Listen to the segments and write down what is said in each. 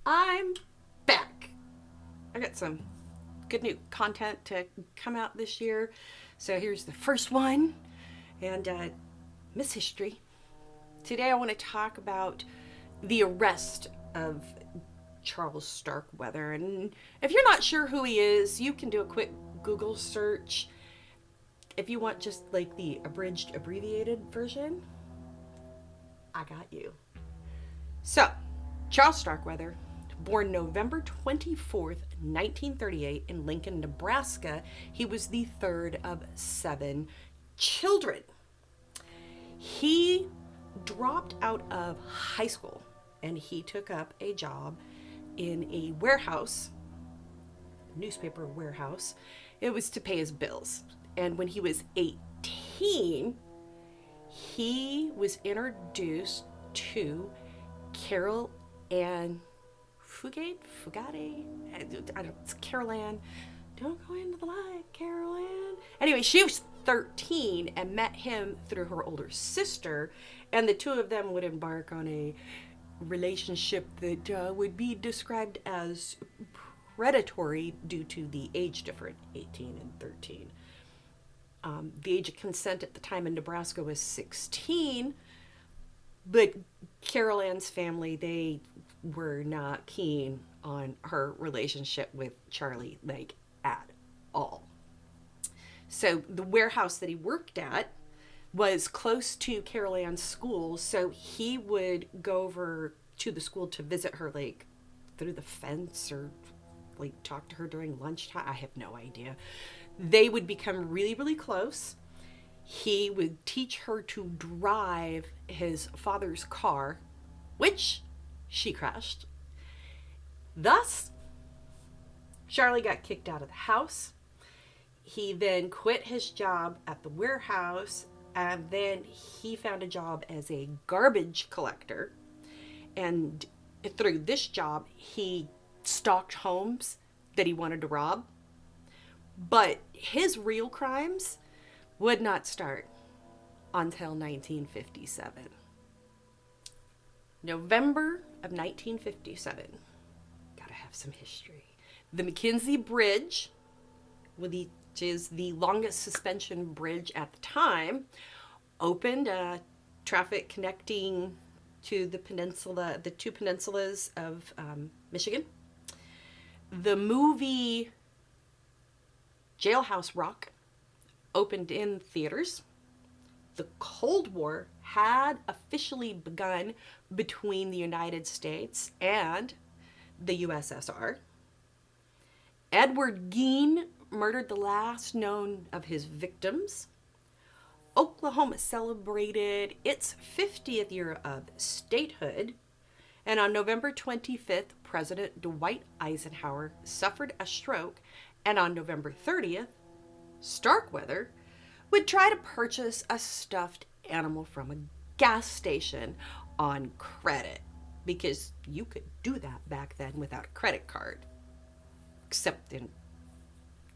I'm back. I got some good new content to come out this year. So here's the first one. And MysHistory. Today I want to talk about the arrest of Charles Starkweather. And if you're not sure who he is, you can do a quick Google search. If you want just like the abridged, abbreviated version, I got you. So, Charles Starkweather, born November 24th, 1938 in Lincoln, Nebraska, he was the third of 7 children. He dropped out of high school and he took up a job in a warehouse, newspaper warehouse. It was to pay his bills. And when he was 18, he was introduced to Caril Ann Fugate? I don't know, it's Caril Ann. Don't go into the light, Caril Ann. Anyway, she was 13 and met him through her older sister, and the two of them would embark on a relationship that would be described as predatory due to the age difference, 18 and 13. The age of consent at the time in Nebraska was 16, but Caril Ann's family, they were not keen on her relationship with Charlie, like, at all. So the warehouse that he worked at was close to Caril Ann's school, so he would go over to the school to visit her, like, through the fence or, like, talk to her during lunchtime. I have no idea. They would become really, really close. He would teach her to drive his father's car, which she crashed. Thus, Charlie got kicked out of the house. He then quit his job at the warehouse, and then he found a job as a garbage collector. And through this job, he stalked homes that he wanted to rob. But his real crimes would not start until 1957. November of 1957. Gotta have some history. The McKenzie Bridge, which is the longest suspension bridge at the time, opened traffic connecting to the peninsula, the two peninsulas of Michigan. The movie Jailhouse Rock opened in theaters. The Cold War had officially begun between the United States and the USSR. Edward Gein murdered the last known of his victims. Oklahoma celebrated its 50th year of statehood. And on November 25th, President Dwight Eisenhower suffered a stroke. And on November 30th, Starkweather would try to purchase a stuffed animal from a gas station on credit, because you could do that back then without a credit card, except in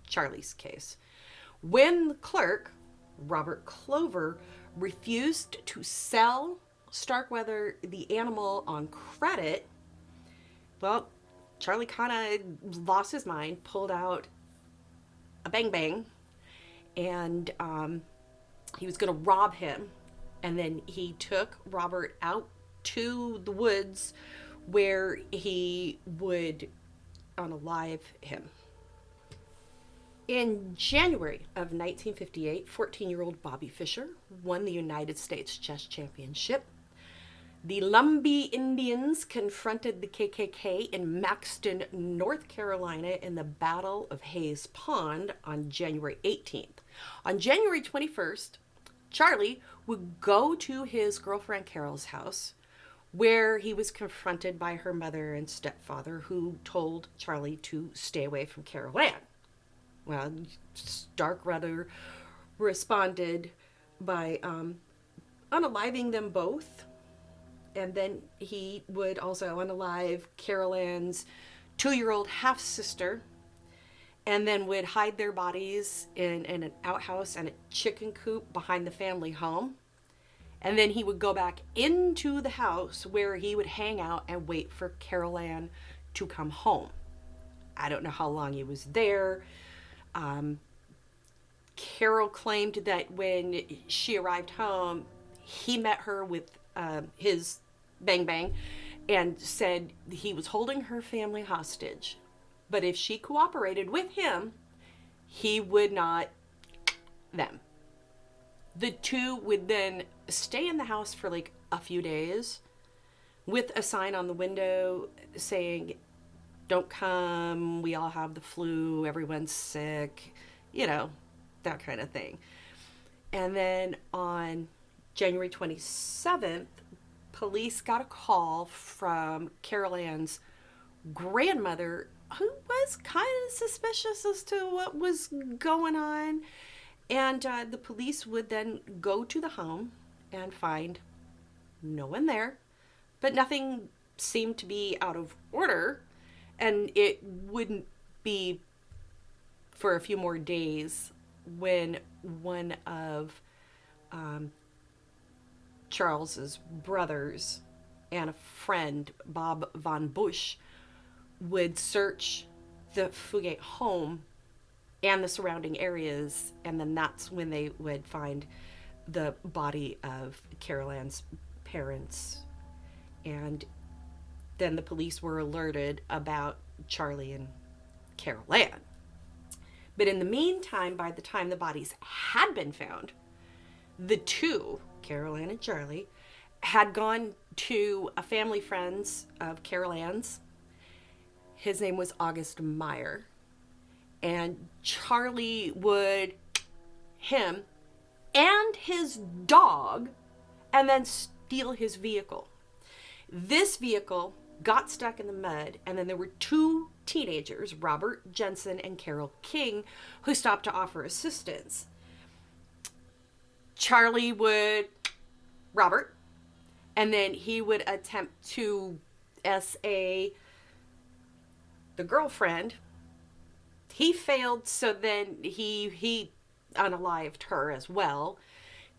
Charlie's case. When the clerk, Robert Clover, refused to sell Starkweather the animal on credit, well, Charlie kind of lost his mind, pulled out a bang, and he was going to rob him. And then he took Robert out to the woods where he would unalive him. In January of 1958, 14-year-old Bobby Fischer won the United States Chess Championship. The Lumbee Indians confronted the KKK in Maxton, North Carolina in the Battle of Hayes Pond on January 18th. On January 21st, Charlie would go to his girlfriend Caril's house, where he was confronted by her mother and stepfather, who told Charlie to stay away from Caril Ann. Well, Starkweather responded by unaliving them both. And then he would also unalive Caril Ann's 2-year-old half-sister, and then would hide their bodies in an outhouse and a chicken coop behind the family home. And then he would go back into the house where he would hang out and wait for Caril Ann to come home. I don't know how long he was there. Caril claimed that when she arrived home, he met her with his bang bang and said he was holding her family hostage. But if she cooperated with him, he would not them. The two would then stay in the house for like a few days with a sign on the window saying, "Don't come, we all have the flu, everyone's sick," you know, that kind of thing. And then on January 27th, police got a call from Caril Ann's grandmother, who was kind of suspicious as to what was going on. And the police would then go to the home and find no one there, but nothing seemed to be out of order. And it wouldn't be for a few more days when one of Charles's brothers and a friend, Bob Von Busch, would search the Fugate home and the surrounding areas, and then that's when they would find the body of Caril Ann's parents. And then the police were alerted about Charlie and Caril Ann. But in the meantime, by the time the bodies had been found, the two, Caril Ann and Charlie, had gone to a family friend's of Caril Ann's. His name was August Meyer. And Charlie would him and his dog and then steal his vehicle. This vehicle got stuck in the mud, and then there were two teenagers, Robert Jensen and Carol King, who stopped to offer assistance. Charlie would Robert, and then he would attempt to SA the girlfriend. He failed, so then he unalived her as well.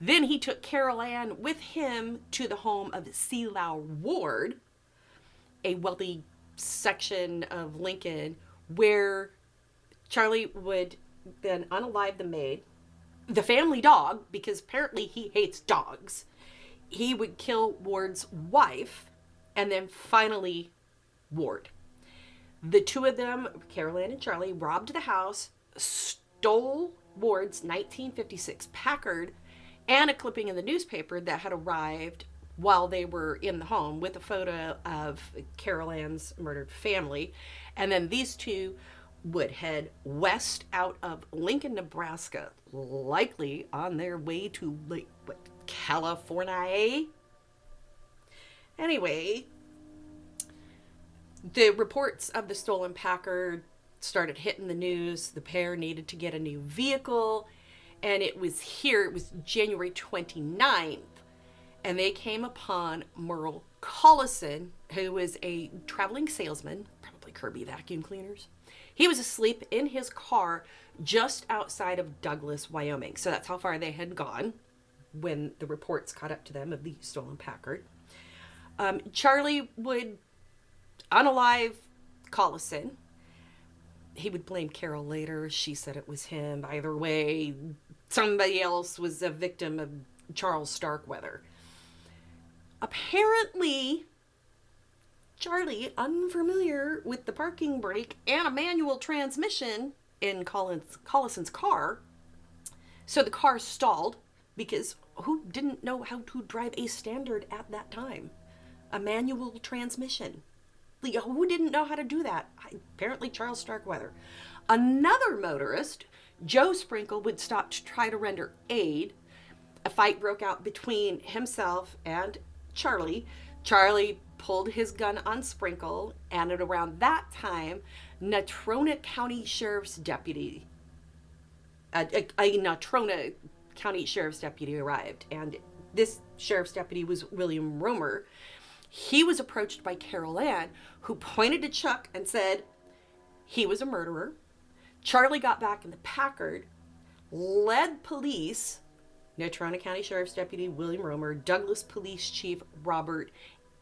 Then he took Caril Ann with him to the home of Seelow Ward, a wealthy section of Lincoln, where Charlie would then unalive the maid, the family dog, because apparently he hates dogs. He would kill Ward's wife, and then finally Ward. The two of them, Caril Ann and Charlie, robbed the house, stole Ward's 1956 Packard, and a clipping in the newspaper that had arrived while they were in the home with a photo of Caril Ann's murdered family. And then these two would head west out of Lincoln, Nebraska, likely on their way to, like, what, California? Anyway, the reports of the stolen Packard started hitting the news. The pair needed to get a new vehicle, and it was January 29th, and they came upon Merle Collison, who was a traveling salesman, probably Kirby vacuum cleaners. He was asleep in his car just outside of Douglas, Wyoming. So that's how far they had gone when the reports caught up to them of the stolen Packard. Charlie would unalive Collison. He would blame Caril later. She said it was him. Either way, somebody else was a victim of Charles Starkweather. Apparently, Charlie, unfamiliar with the parking brake and a manual transmission in Collison's car, so the car stalled, because who didn't know how to drive a Standard at that time? A manual transmission. Who didn't know how to do that? Apparently Charles Starkweather. Another motorist, Joe Sprinkle, would stop to try to render aid. A fight broke out between himself and Charlie. Charlie pulled his gun on Sprinkle, and at around that time, Natrona County Sheriff's Deputy, a Natrona County Sheriff's Deputy arrived, and this Sheriff's Deputy was William Romer. He was approached by Caril Ann, who pointed to Chuck and said he was a murderer. Charlie got back in the Packard, led police, Natrona County Sheriff's Deputy William Romer, Douglas Police Chief Robert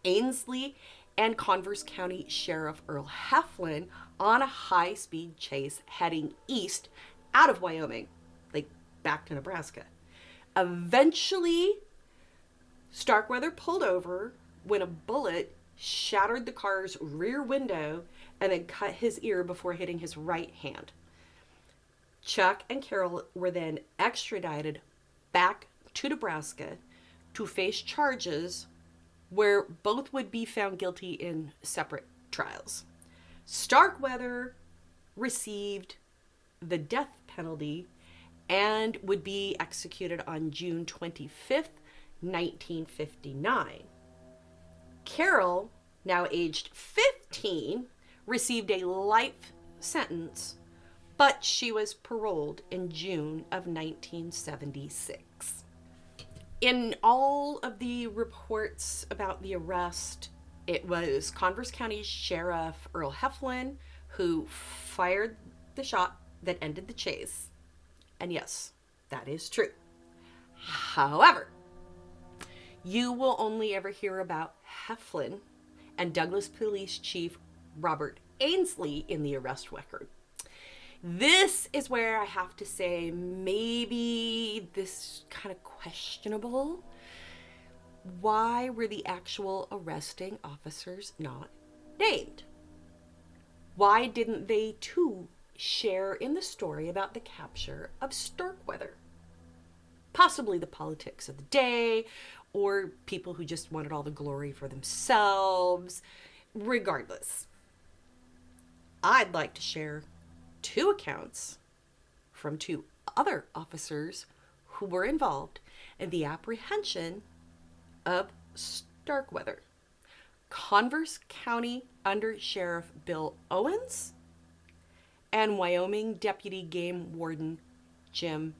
Ainsley, and Converse County Sheriff Earl Heflin on a high-speed chase heading east out of Wyoming, like back to Nebraska. Eventually, Starkweather pulled over when a bullet shattered the car's rear window and then cut his ear before hitting his right hand. Chuck and Caril were then extradited back to Nebraska to face charges where both would be found guilty in separate trials. Starkweather received the death penalty and would be executed on June 25th, 1959. Caril, now aged 15, received a life sentence, but she was paroled in June of 1976. In all of the reports about the arrest, it was Converse County Sheriff Earl Heflin who fired the shot that ended the chase. And yes, that is true. However, you will only ever hear about Heflin and Douglas Police Chief Robert Ainsley in the arrest record. This is where I have to say maybe this kind of questionable. Why were the actual arresting officers not named? Why didn't they too share in the story about the capture of Starkweather? Possibly the politics of the day, or people who just wanted all the glory for themselves. Regardless, I'd like to share two accounts from two other officers who were involved in the apprehension of Starkweather. Converse County Under Sheriff Bill Owens and Wyoming Deputy Game Warden Jim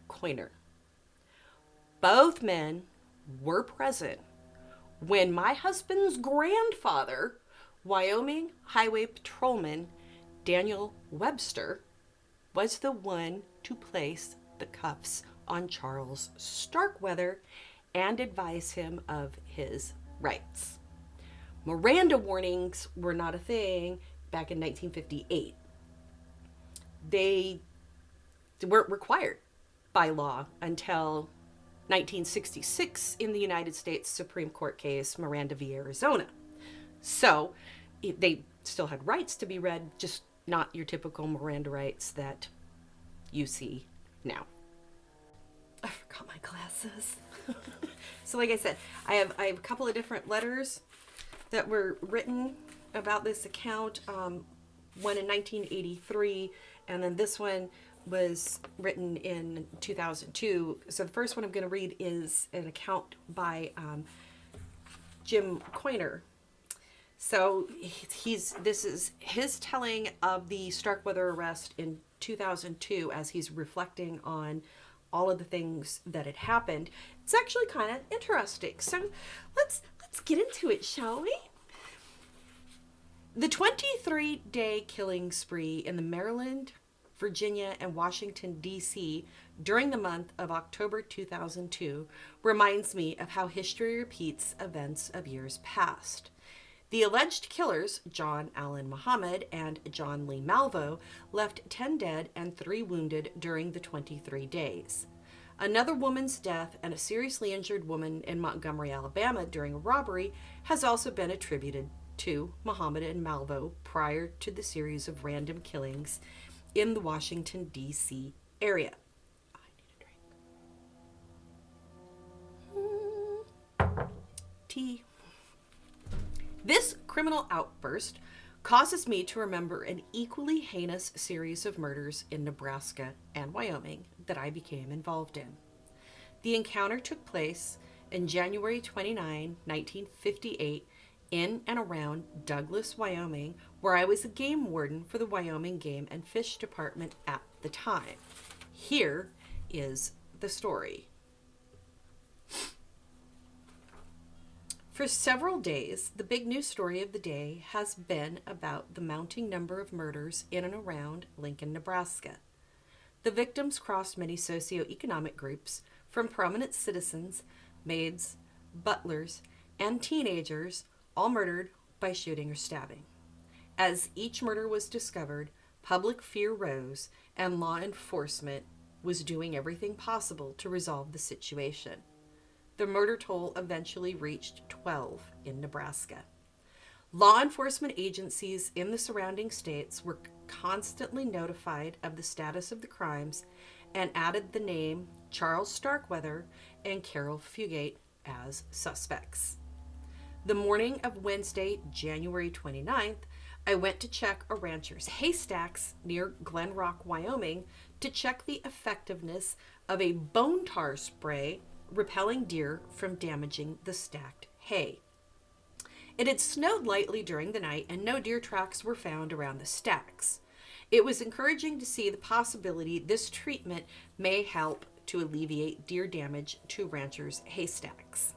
Coiner. Both men were present when my husband's grandfather, Wyoming Highway Patrolman Daniel Webster, was the one to place the cuffs on Charles Starkweather and advise him of his rights. Miranda warnings were not a thing back in 1958. They weren't required by law until 1966 in the United States Supreme Court case Miranda v. Arizona. So they still had rights to be read, just not your typical Miranda rights that you see now. I forgot my glasses. So like I said, I have a couple of different letters that were written about this account. One in 1983, and then this one was written in 2002. So the first one I'm going to read is an account by Jim Coiner. So this is his telling of the Starkweather arrest in 2002 as he's reflecting on all of the things that had happened. It's actually kind of interesting. So let's get into it, shall we? The 23-day killing spree in the Maryland, Virginia, and Washington, D.C. during the month of October 2002 reminds me of how history repeats events of years past. The alleged killers, John Allen Muhammad and John Lee Malvo, left 10 dead and 3 wounded during the 23 days. Another woman's death and a seriously injured woman in Montgomery, Alabama during a robbery has also been attributed to Muhammad and Malvo prior to the series of random killings in the Washington, D.C. area. I need a drink. Tea. This criminal outburst causes me to remember an equally heinous series of murders in Nebraska and Wyoming that I became involved in. The encounter took place in January 29, 1958, in and around Douglas, Wyoming, where I was a game warden for the Wyoming Game and Fish Department at the time. Here is the story. For several days, the big news story of the day has been about the mounting number of murders in and around Lincoln, Nebraska. The victims crossed many socioeconomic groups, from prominent citizens, maids, butlers, and teenagers, all murdered by shooting or stabbing. As each murder was discovered, public fear rose, and law enforcement was doing everything possible to resolve the situation. The murder toll eventually reached 12 in Nebraska. Law enforcement agencies in the surrounding states were constantly notified of the status of the crimes and added the name Charles Starkweather and Caril Fugate as suspects. The morning of Wednesday, January 29th, I went to check a rancher's haystacks near Glen Rock, Wyoming, to check the effectiveness of a bone tar spray repelling deer from damaging the stacked hay. It had snowed lightly during the night and no deer tracks were found around the stacks. It was encouraging to see the possibility this treatment may help to alleviate deer damage to ranchers' haystacks.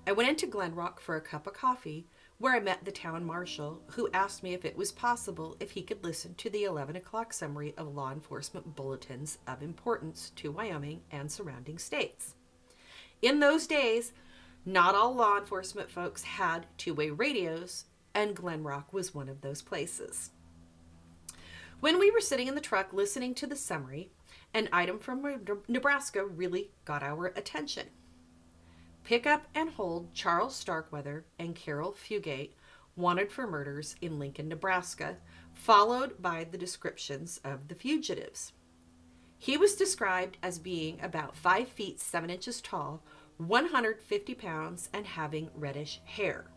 I went into Glen Rock for a cup of coffee, where I met the town marshal, who asked me if it was possible if he could listen to the 11 o'clock summary of law enforcement bulletins of importance to Wyoming and surrounding states. In those days, not all law enforcement folks had two-way radios, and Glen Rock was one of those places. When we were sitting in the truck listening to the summary, an item from Nebraska really got our attention. Pick up and hold Charles Starkweather and Caril Fugate wanted for murders in Lincoln, Nebraska, followed by the descriptions of the fugitives. He was described as being about 5 feet 7 inches tall, 150 pounds, and having reddish hair.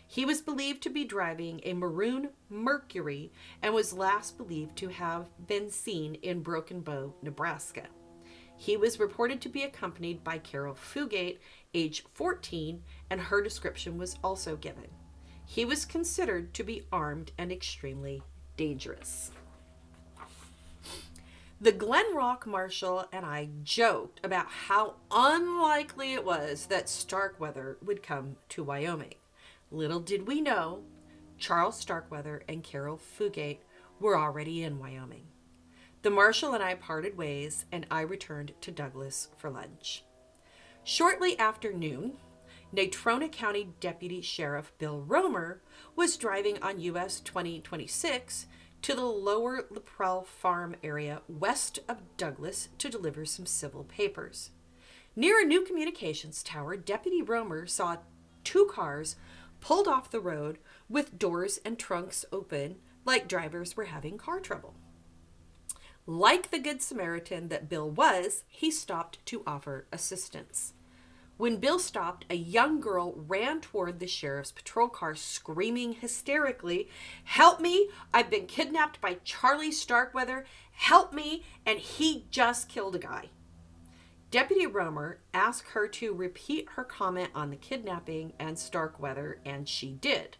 He was believed to be driving a maroon Mercury and was last believed to have been seen in Broken Bow, Nebraska. He was reported to be accompanied by Caril Fugate, age 14, and her description was also given. He was considered to be armed and extremely dangerous. The Glen Rock marshal and I joked about how unlikely it was that Starkweather would come to Wyoming. Little did we know, Charles Starkweather and Caril Fugate were already in Wyoming. The marshal and I parted ways, and I returned to Douglas for lunch. Shortly after noon, Natrona County Deputy Sheriff Bill Romer was driving on US 2026 to the Lower Leprel Farm area west of Douglas to deliver some civil papers. Near a new communications tower, Deputy Romer saw 2 cars pulled off the road with doors and trunks open, like drivers were having car trouble. Like the Good Samaritan that Bill was, he stopped to offer assistance. When Bill stopped, a young girl ran toward the sheriff's patrol car screaming hysterically, "Help me! I've been kidnapped by Charlie Starkweather! Help me! And he just killed a guy." Deputy Romer asked her to repeat her comment on the kidnapping and Starkweather, and she did.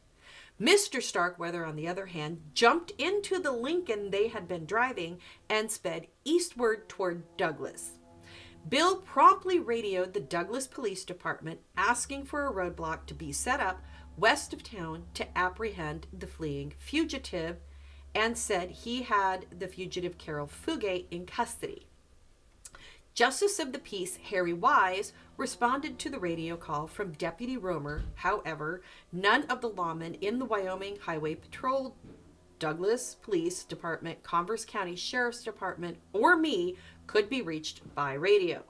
Mr. Starkweather, on the other hand, jumped into the Lincoln they had been driving and sped eastward toward Douglas. Bill promptly radioed the Douglas Police Department asking for a roadblock to be set up west of town to apprehend the fleeing fugitive, and said he had the fugitive Caril Fugate in custody. Justice of the Peace Harry Wise responded to the radio call from Deputy Romer. However, none of the lawmen in the Wyoming Highway Patrol, Douglas Police Department, Converse County Sheriff's Department, or me could be reached by radio.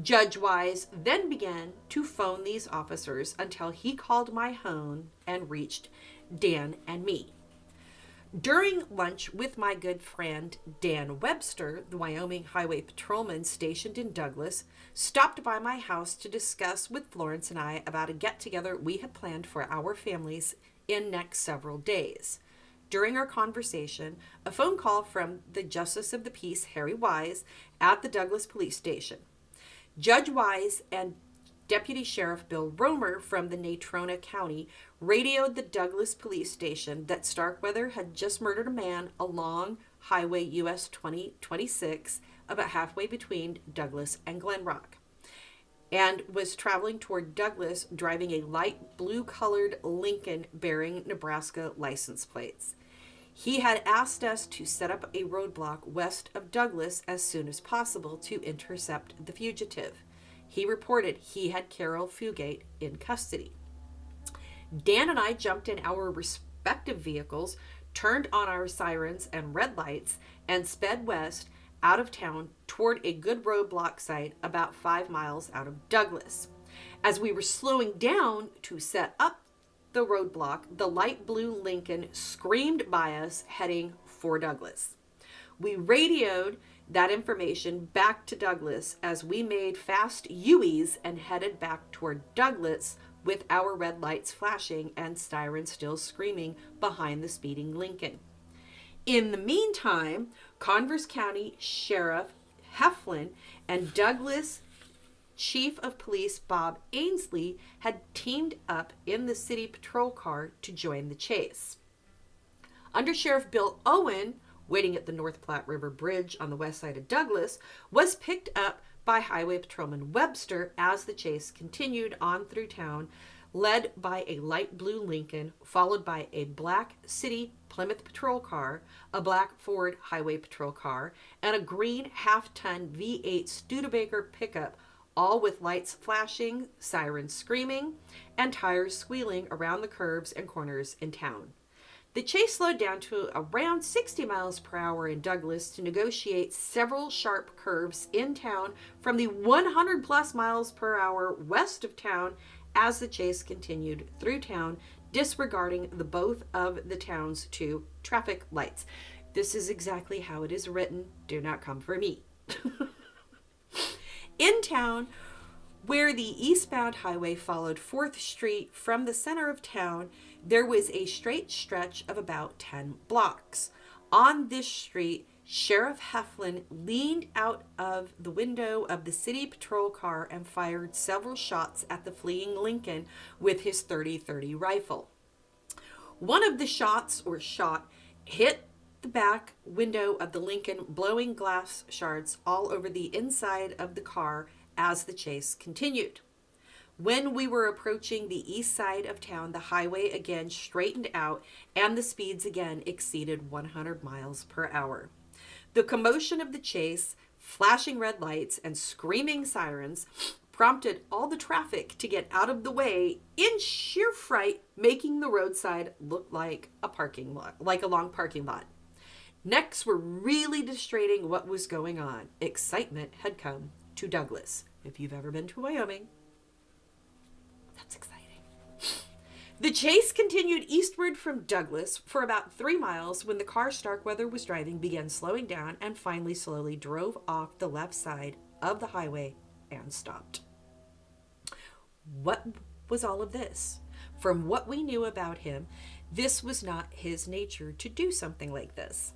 Judge Wise then began to phone these officers until he called my home and reached Dan and me. During lunch with my good friend Dan Webster, the Wyoming Highway Patrolman stationed in Douglas, stopped by my house to discuss with Florence and I about a get-together we had planned for our families in next several days. During our conversation, a phone call from the Justice of the Peace, Harry Wise, at the Douglas Police Station. Judge Wise and Deputy Sheriff Bill Romer from the Natrona County radioed the Douglas Police Station that Starkweather had just murdered a man along Highway US 2026 about halfway between Douglas and Glen Rock, and was traveling toward Douglas driving a light blue-colored Lincoln bearing Nebraska license plates. He had asked us to set up a roadblock west of Douglas as soon as possible to intercept the fugitive. He reported he had Caril Fugate in custody. Dan and I jumped in our respective vehicles, turned on our sirens and red lights, and sped west out of town toward a good roadblock site about 5 miles out of Douglas. As we were slowing down to set up the roadblock, the light blue Lincoln screamed by us, heading for Douglas. We radioed that information back to Douglas as we made fast U-E's and headed back toward Douglas with our red lights flashing and sirens still screaming behind the speeding Lincoln. In the meantime, Converse County Sheriff Heflin and Douglas Chief of Police Bob Ainsley had teamed up in the city patrol car to join the chase. Under Sheriff Bill Owen, waiting at the North Platte River Bridge on the west side of Douglas, was picked up by Highway Patrolman Webster as the chase continued on through town, led by a light blue Lincoln, followed by a black city Plymouth patrol car, a black Ford Highway Patrol car, and a green half-ton V8 Studebaker pickup, all with lights flashing, sirens screaming, and tires squealing around the curves and corners in town. The chase slowed down to around 60 miles per hour in Douglas to negotiate several sharp curves in town from the 100 plus miles per hour west of town as the chase continued through town, disregarding the both of the town's 2 traffic lights. This is exactly how it is written. Do not come for me. In town, where the eastbound highway followed 4th Street from the center of town, there was a straight stretch of about 10 blocks. On this street, Sheriff Heflin leaned out of the window of the city patrol car and fired several shots at the fleeing Lincoln with his .30-30 rifle. One of the shots, or shot, hit the back window of the Lincoln, blowing glass shards all over the inside of the car as the chase continued. When we were approaching the east side of town, the highway again straightened out and the speeds again exceeded 100 miles per hour. The commotion of the chase, flashing red lights, and screaming sirens prompted all the traffic to get out of the way in sheer fright, making the roadside look like a parking lot, like a long parking lot. Necks were really demonstrating what was going on. Excitement had come to Douglas. If you've ever been to Wyoming, that's exciting. The chase continued eastward from Douglas for about 3 miles when the car Starkweather was driving began slowing down and finally slowly drove off the left side of the highway and stopped. What was all of this? From what we knew about him, this was not his nature to do something like this.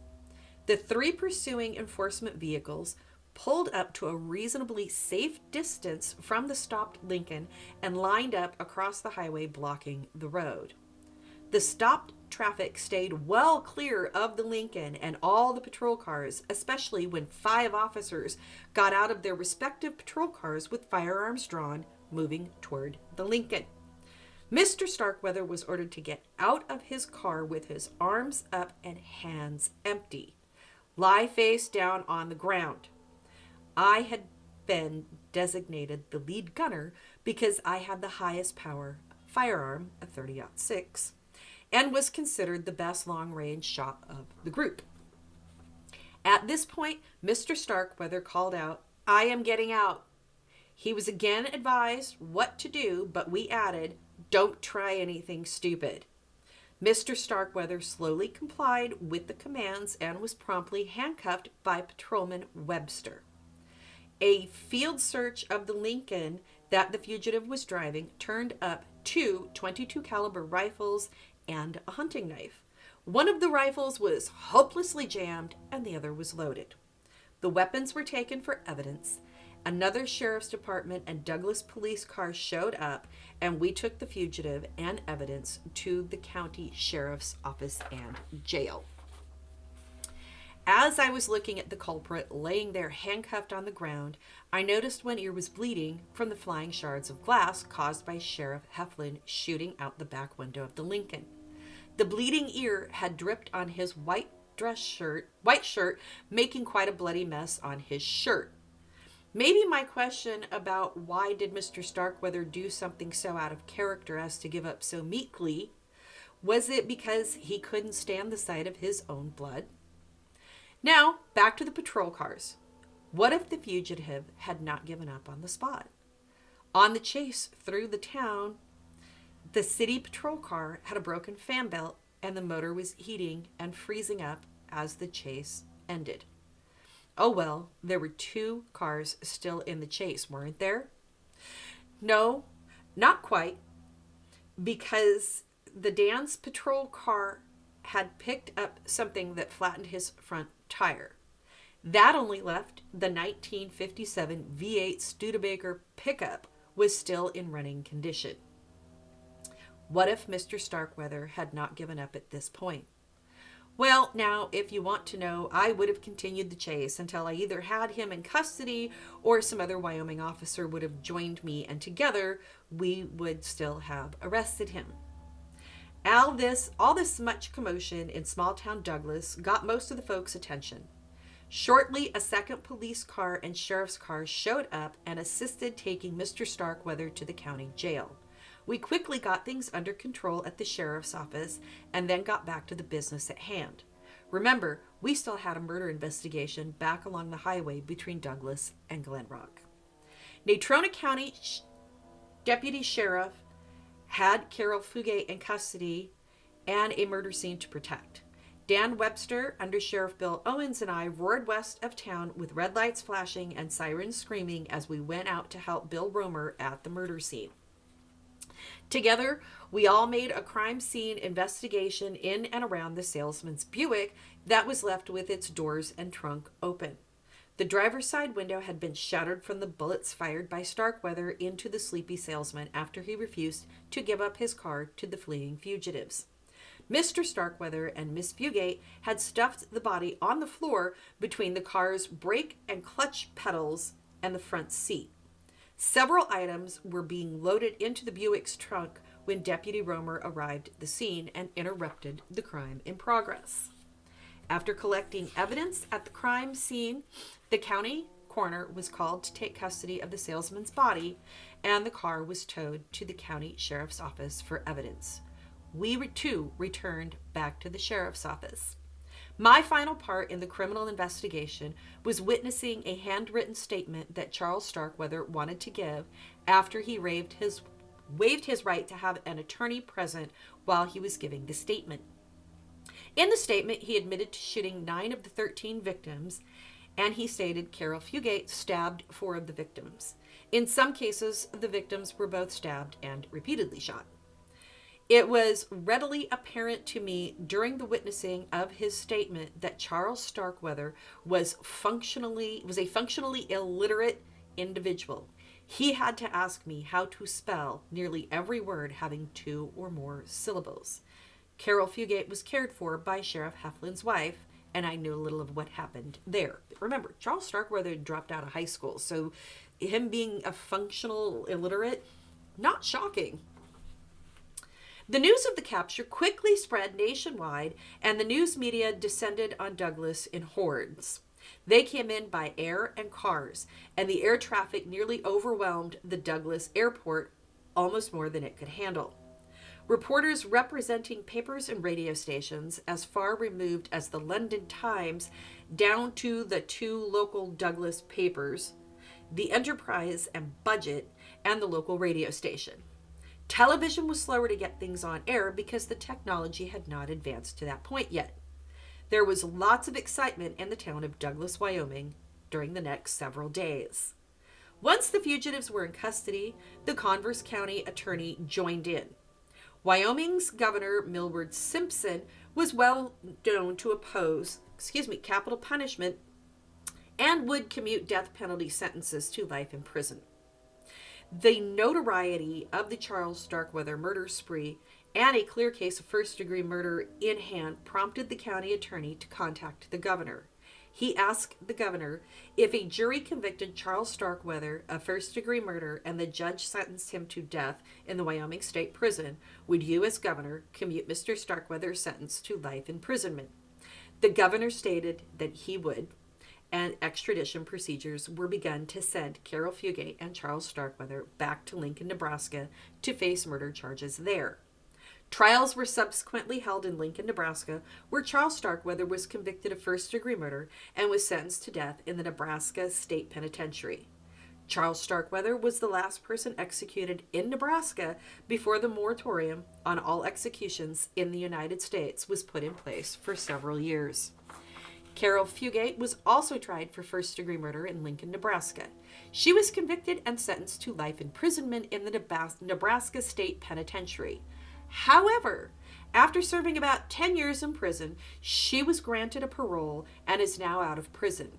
The 3 pursuing enforcement vehicles pulled up to a reasonably safe distance from the stopped Lincoln and lined up across the highway, blocking the road. The stopped traffic stayed well clear of the Lincoln and all the patrol cars, especially when 5 officers got out of their respective patrol cars with firearms drawn, moving toward the Lincoln. Mr. Starkweather was ordered to get out of his car with his arms up and hands empty. Lie face down on the ground. I had been designated the lead gunner because I had the highest power firearm, a .30-06, and was considered the best long-range shot of the group. At this point, Mr. Starkweather called out, "I am getting out." He was again advised what to do, but we added, "Don't try anything stupid." Mr. Starkweather slowly complied with the commands and was promptly handcuffed by Patrolman Webster. A field search of the Lincoln that the fugitive was driving turned up 2 .22 caliber rifles and a hunting knife. One of the rifles was hopelessly jammed and the other was loaded. The weapons were taken for evidence. Another sheriff's department and Douglas police car showed up, and we took the fugitive and evidence to the county sheriff's office and jail. As I was looking at the culprit laying there handcuffed on the ground, I noticed one ear was bleeding from the flying shards of glass caused by Sheriff Heflin shooting out the back window of the Lincoln. The bleeding ear had dripped on his white shirt, making quite a bloody mess on his shirt. Maybe my question about why did Mr. Starkweather do something so out of character as to give up so meekly, was it because he couldn't stand the sight of his own blood? Now, back to the patrol cars. What if the fugitive had not given up on the spot? On the chase through the town, the city patrol car had a broken fan belt and the motor was heating and freezing up as the chase ended. Oh well, there were 2 cars still in the chase, weren't there? No, not quite, because the Dan's patrol car had picked up something that flattened his front tire. That only left the 1957 V8 Studebaker pickup was still in running condition. What if Mr. Starkweather had not given up at this point? Well, now, if you want to know, I would have continued the chase until I either had him in custody or some other Wyoming officer would have joined me, and together we would still have arrested him. All this much commotion in small-town Douglas got most of the folks' attention. Shortly, a second police car and sheriff's car showed up and assisted taking Mr. Starkweather to the county jail. We quickly got things under control at the sheriff's office and then got back to the business at hand. Remember, we still had a murder investigation back along the highway between Douglas and Glen Rock. Natrona County Deputy Sheriff had Caril Fugate in custody and a murder scene to protect. Dan Webster, Under Sheriff Bill Owens, and I roared west of town with red lights flashing and sirens screaming as we went out to help Bill Romer at the murder scene. Together, we all made a crime scene investigation in and around the salesman's Buick that was left with its doors and trunk open. The driver's side window had been shattered from the bullets fired by Starkweather into the sleepy salesman after he refused to give up his car to the fleeing fugitives. Mr. Starkweather and Miss Fugate had stuffed the body on the floor between the car's brake and clutch pedals and the front seat. Several items were being loaded into the Buick's trunk when Deputy Romer arrived at the scene and interrupted the crime in progress. After collecting evidence at the crime scene, the county coroner was called to take custody of the salesman's body, and the car was towed to the county sheriff's office for evidence. We too returned back to the sheriff's office. My final part in the criminal investigation was witnessing a handwritten statement that Charles Starkweather wanted to give after he waived his right to have an attorney present while he was giving the statement. In the statement, he admitted to shooting 9 of the 13 victims, and he stated Caril Fugate stabbed 4 of the victims. In some cases, the victims were both stabbed and repeatedly shot. It was readily apparent to me during the witnessing of his statement that Charles Starkweather was a functionally illiterate individual. He had to ask me how to spell nearly every word having 2 or more syllables. Caril Fugate was cared for by Sheriff Heflin's wife, and I knew a little of what happened there. Remember, Charles Starkweather dropped out of high school, so him being a functional illiterate, not shocking. The news of the capture quickly spread nationwide, and the news media descended on Douglas in hordes. They came in by air and cars, and the air traffic nearly overwhelmed the Douglas airport, almost more than it could handle. Reporters representing papers and radio stations as far removed as the London Times down to the 2 local Douglas papers, the Enterprise and Budget, and the local radio station. Television was slower to get things on air because the technology had not advanced to that point yet. There was lots of excitement in the town of Douglas, Wyoming during the next several days. Once the fugitives were in custody, the Converse County attorney joined in. Wyoming's Governor Millward Simpson was well known to oppose capital punishment and would commute death penalty sentences to life in prison. The notoriety of the Charles Starkweather murder spree and a clear case of first-degree murder in hand prompted the county attorney to contact the governor. He asked the governor if a jury convicted Charles Starkweather of first-degree murder and the judge sentenced him to death in the Wyoming State Prison, would you, as governor, commute Mr. Starkweather's sentence to life imprisonment? The governor stated that he would, and extradition procedures were begun to send Caril Fugate and Charles Starkweather back to Lincoln, Nebraska to face murder charges there. Trials were subsequently held in Lincoln, Nebraska, where Charles Starkweather was convicted of first-degree murder and was sentenced to death in the Nebraska State Penitentiary. Charles Starkweather was the last person executed in Nebraska before the moratorium on all executions in the United States was put in place for several years. Caril Fugate was also tried for first-degree murder in Lincoln, Nebraska. She was convicted and sentenced to life imprisonment in the Nebraska State Penitentiary. However, after serving about 10 years in prison, she was granted a parole and is now out of prison.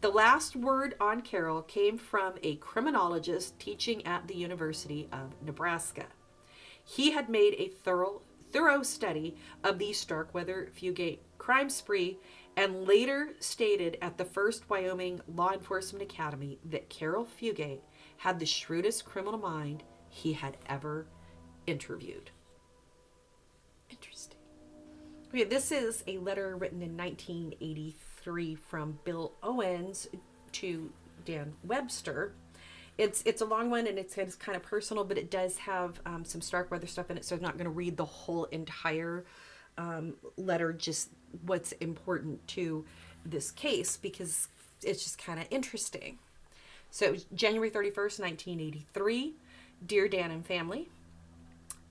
The last word on Caril came from a criminologist teaching at the University of Nebraska. He had made a thorough study of the Starkweather-Fugate crime spree and later stated at the first Wyoming Law Enforcement Academy that Caril Fugate had the shrewdest criminal mind he had ever interviewed. Interesting. Okay, this is a letter written in 1983 from Bill Owens to Dan Webster. It's a long one and it's kind of personal, but it does have some Starkweather stuff in it, so I'm not going to read the whole entire letter, just what's important to this case, because it's just kind of interesting. So it was January 31st, 1983. Dear Dan and family,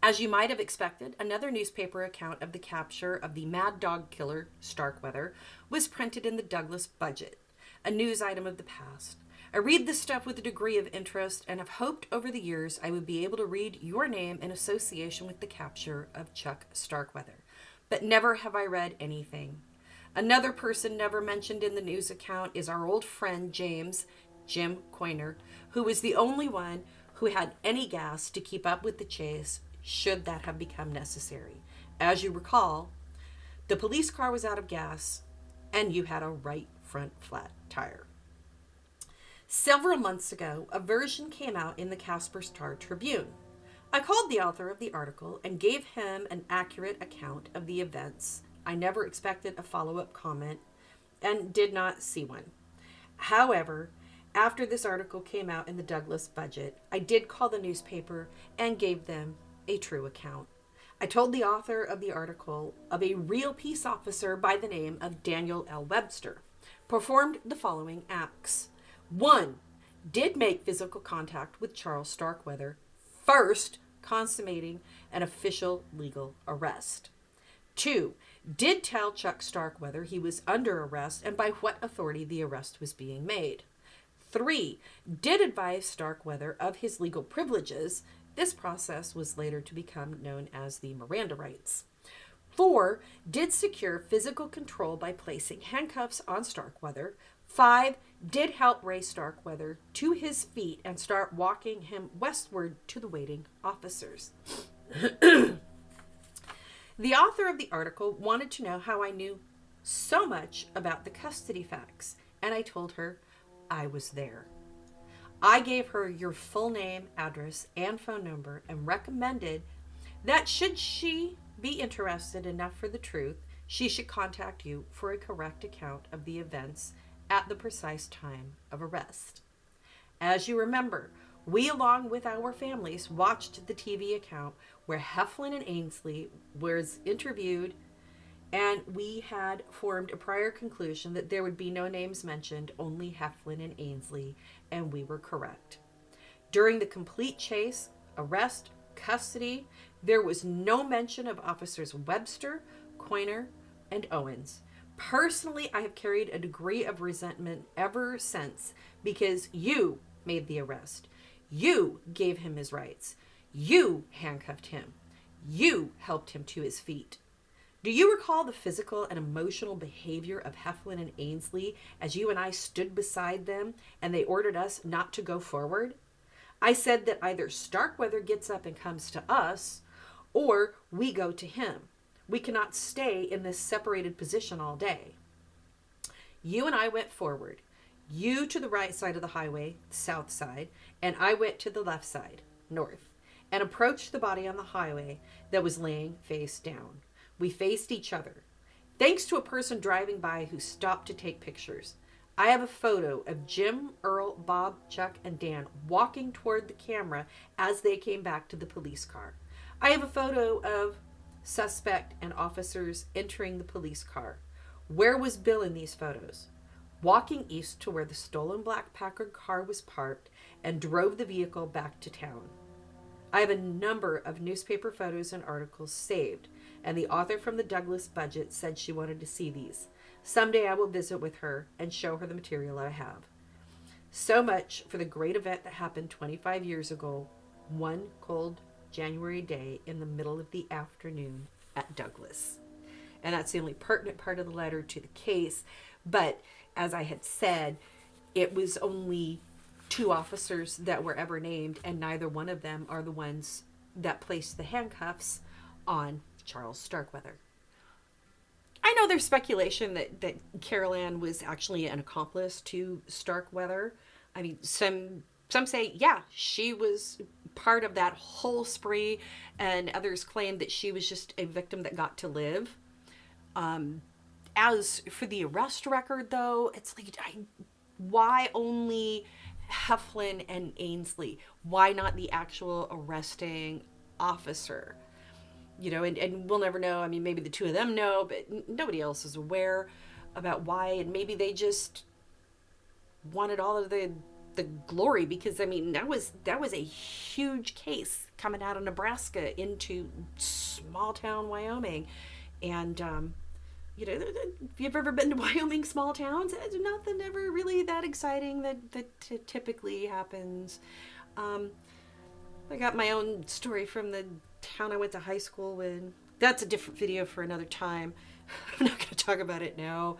as you might have expected, another newspaper account of the capture of the mad dog killer, Starkweather, was printed in the Douglas Budget, a news item of the past. I read this stuff with a degree of interest and have hoped over the years I would be able to read your name in association with the capture of Chuck Starkweather. But never have I read anything. Another person never mentioned in the news account is our old friend Jim Coiner, who was the only one who had any gas to keep up with the chase should that have become necessary. As you recall, the police car was out of gas and you had a right front flat tire. Several months ago, a version came out in the Casper Star Tribune. I called the author of the article and gave him an accurate account of the events. I never expected a follow-up comment and did not see one. However, after this article came out in the Douglas Budget, I did call the newspaper and gave them a true account. I told the author of the article of a real peace officer by the name of Daniel L. Webster performed the following acts. 1. Did make physical contact with Charles Starkweather, first consummating an official legal arrest. 2. Did tell Chuck Starkweather he was under arrest and by what authority the arrest was being made. 3. Did advise Starkweather of his legal privileges. This process was later to become known as the Miranda rights. 4. Did secure physical control by placing handcuffs on Starkweather. 5. Did help raise Starkweather to his feet and start walking him westward to the waiting officers. The author of the article wanted to know how I knew so much about the custody facts, and I told her I was there. I gave her your full name, address, and phone number and recommended that should she be interested enough for the truth, she should contact you for a correct account of the events at the precise time of arrest. As you remember, we, along with our families, watched the TV account where Heflin and Ainsley was interviewed, and we had formed a prior conclusion that there would be no names mentioned, only Heflin and Ainsley, and we were correct. During the complete chase, arrest, custody, there was no mention of Officers Webster, Coiner, and Owens. Personally, I have carried a degree of resentment ever since because you made the arrest. You gave him his rights. You handcuffed him. You helped him to his feet. Do you recall the physical and emotional behavior of Heflin and Ainsley as you and I stood beside them and they ordered us not to go forward? I said that either Starkweather gets up and comes to us, or we go to him. We cannot stay in this separated position all day. You and I went forward. You to the right side of the highway, south side, and I went to the left side, north, and approached the body on the highway that was laying face down. We faced each other. Thanks to a person driving by who stopped to take pictures, I have a photo of Jim, Earl, Bob, Chuck, and Dan walking toward the camera as they came back to the police car. I have a photo of suspect and officers entering the police car. Where was Bill in these photos? Walking east to where the stolen black Packard car was parked and drove the vehicle back to town. I have a number of newspaper photos and articles saved, and the author from the Douglas Budget said she wanted to see these. Someday I will visit with her and show her the material I have. So much for the great event that happened 25 years ago, one cold January day in the middle of the afternoon at Douglas. And that's the only pertinent part of the letter to the case. But as I had said, it was only 2 officers that were ever named, and neither one of them are the ones that placed the handcuffs on Charles Starkweather. I know there's speculation that Caril Ann was actually an accomplice to Starkweather. I mean, some say, yeah, she was part of that whole spree, and others claim that she was just a victim that got to live. As for the arrest record, though, it's like, why only Heflin and Ainsley? Why not the actual arresting officer? You know, and we'll never know. I mean, maybe the 2 of them know, but nobody else is aware about why. And maybe they just wanted all of the glory, because I mean, that was a huge case coming out of Nebraska into small town Wyoming. And you know, if you've ever been to Wyoming small towns, there's nothing ever really that exciting that typically happens. I got my own story from the town I went to high school with. That's a different video for another time. I'm not going to talk about it now.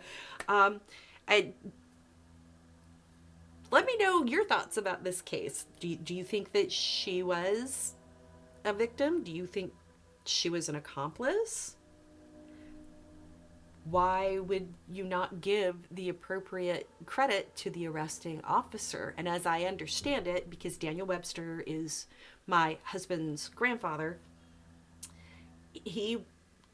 Let me know your thoughts about this case. Do you think that she was a victim? Do you think she was an accomplice? Why would you not give the appropriate credit to the arresting officer? And as I understand it, because Daniel Webster is my husband's grandfather, he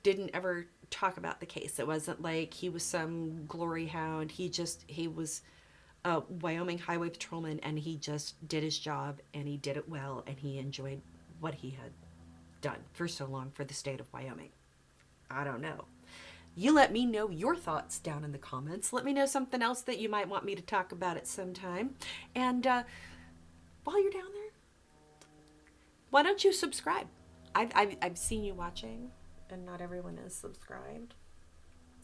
didn't ever talk about the case. It wasn't like he was some glory hound. He was a Wyoming highway patrolman, and he just did his job, and he did it well, and he enjoyed what he had done for so long for the state of Wyoming. I don't know. You let me know your thoughts down in the comments. Let me know something else that you might want me to talk about at some time. And while you're down there, why don't you subscribe? I've seen you watching, and not everyone is subscribed.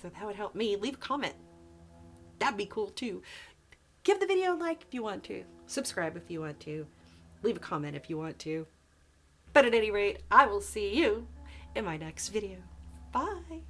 So that would help me. Leave a comment. That'd be cool too. Give the video a like if you want to. Subscribe if you want to. Leave a comment if you want to. But at any rate, I will see you in my next video. Bye.